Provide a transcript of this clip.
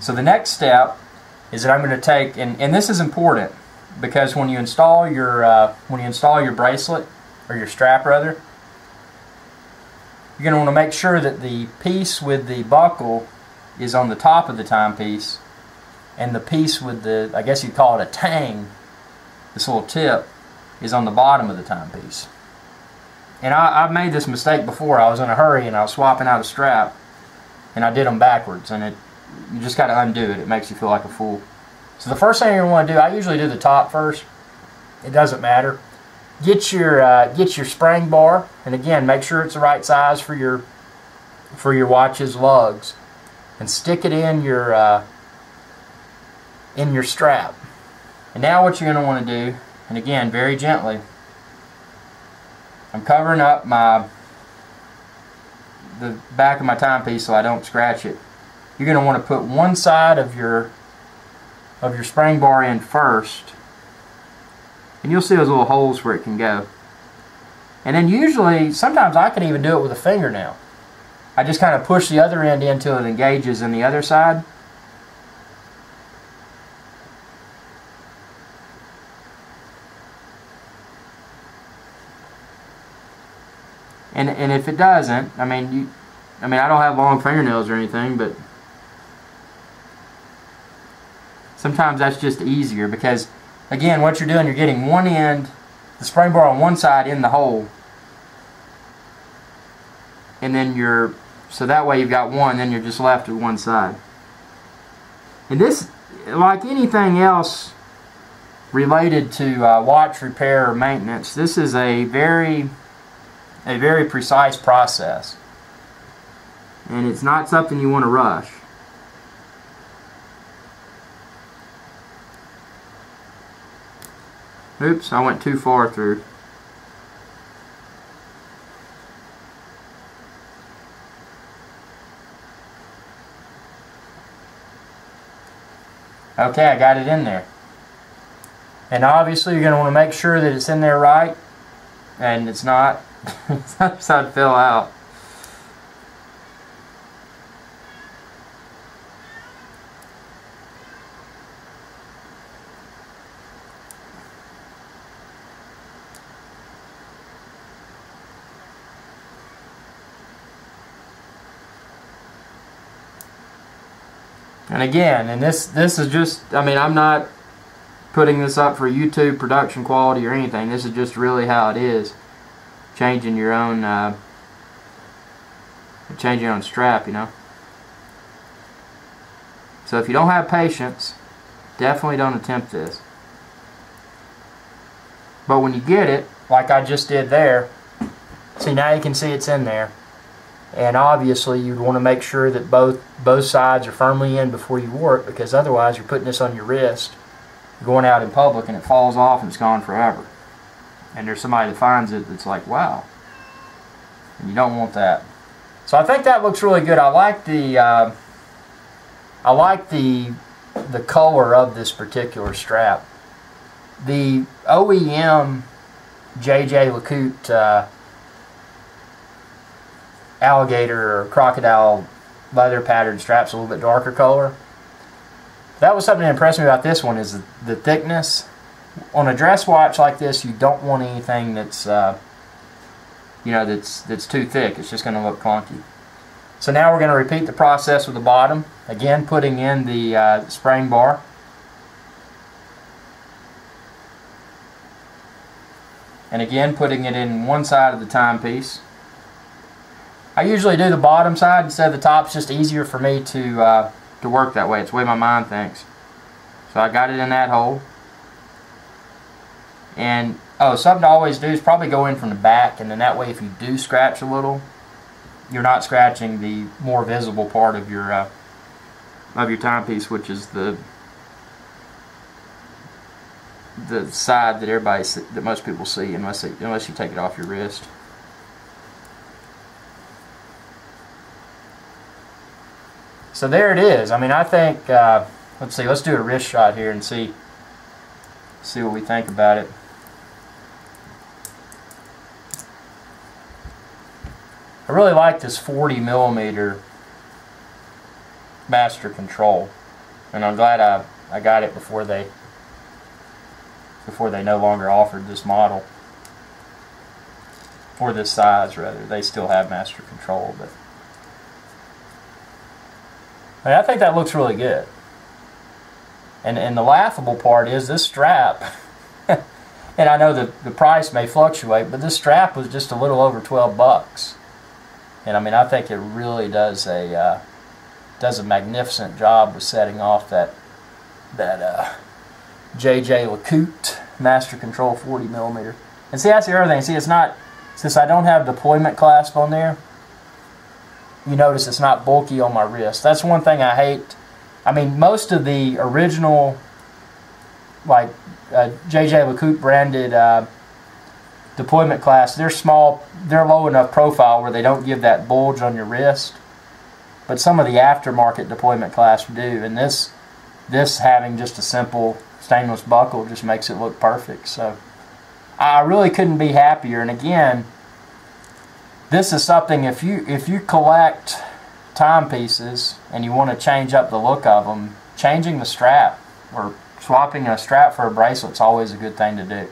So the next step is that I'm going to take, and this is important because when you install your bracelet, or your strap rather, you're going to want to make sure that the piece with the buckle is on the top of the timepiece, and the piece with the, I guess you'd call it a tang, this little tip, is on the bottom of the timepiece. And I've made this mistake before. I was in a hurry and I was swapping out a strap, and I did them backwards, and you just got to undo it. It makes you feel like a fool. So the first thing you want to do, I usually do the top first. It doesn't matter. Get your spring bar, and again, make sure it's the right size for your watch's lugs, and stick it in your strap. And now what you're going to want to do, and again, very gently, I'm covering up the back of my timepiece so I don't scratch it. You're going to want to put one side of your spring bar in first, and you'll see those little holes where it can go. And then usually, sometimes I can even do it with a fingernail. I just kind of push the other end in until it engages in the other side. And if it doesn't, I mean I don't have long fingernails or anything, but sometimes that's just easier because, again, what you're doing, you're getting one end, the spring bar on one side in the hole, and then so that way you've got one, then you're just left with one side. And this, like anything else related to watch repair or maintenance, this is a very precise process, and it's not something you want to rush. Oops, I went too far through. Okay, I got it in there. And obviously you're going to want to make sure that it's in there right, and it's not. It's not so it fell out. And again, and this is just, I mean, I'm not putting this up for YouTube production quality or anything. This is just really how it is. Changing your own strap, you know. So if you don't have patience, definitely don't attempt this. But when you get it, like I just did there, see, now you can see it's in there. And obviously you'd want to make sure that both sides are firmly in before you wore it, because otherwise you're putting this on your wrist, you're going out in public, and it falls off and it's gone forever. And there's somebody that finds it that's like, wow. And you don't want that. So I think that looks really good. I like the color of this particular strap. The OEM J.J. LeCoultre alligator or crocodile leather pattern strap's a little bit darker color. That was something that impressed me about this one, is the thickness. On a dress watch like this, you don't want anything that's that's too thick. It's just going to look clunky. So now we're going to repeat the process with the bottom. Again, putting in the spring bar. And again, putting it in one side of the timepiece. I usually do the bottom side instead of the top. It's just easier for me to work that way. It's the way my mind thinks. So I got it in that hole. And something to always do is probably go in from the back, and then that way if you do scratch a little, you're not scratching the more visible part of your timepiece, which is the side that most people see, unless you take it off your wrist. So there it is. I mean, I think let's see. Let's do a wrist shot here and see what we think about it. I really like this 40mm master control. and I'm glad I got it before they no longer offered this model, or this size rather. They still have Master Control, but I mean, I think that looks really good. And the laughable part is this strap, and I know the price may fluctuate, but this strap was just a little over 12 bucks. And I mean, I think it really does a magnificent job with setting off that JJ LeCoultre Master Control 40mm. And see, that's the other thing. See, it's not, since I don't have deployment clasp on there, you notice it's not bulky on my wrist. That's one thing I hate. I mean, most of the original, like JJ LeCoultre branded deployment clasp, they're small, they're low enough profile where they don't give that bulge on your wrist. But some of the aftermarket deployment clasps do, and this having just a simple stainless buckle just makes it look perfect. So I really couldn't be happier. And again, this is something, if you collect timepieces and you want to change up the look of them, changing the strap or swapping a strap for a bracelet is always a good thing to do.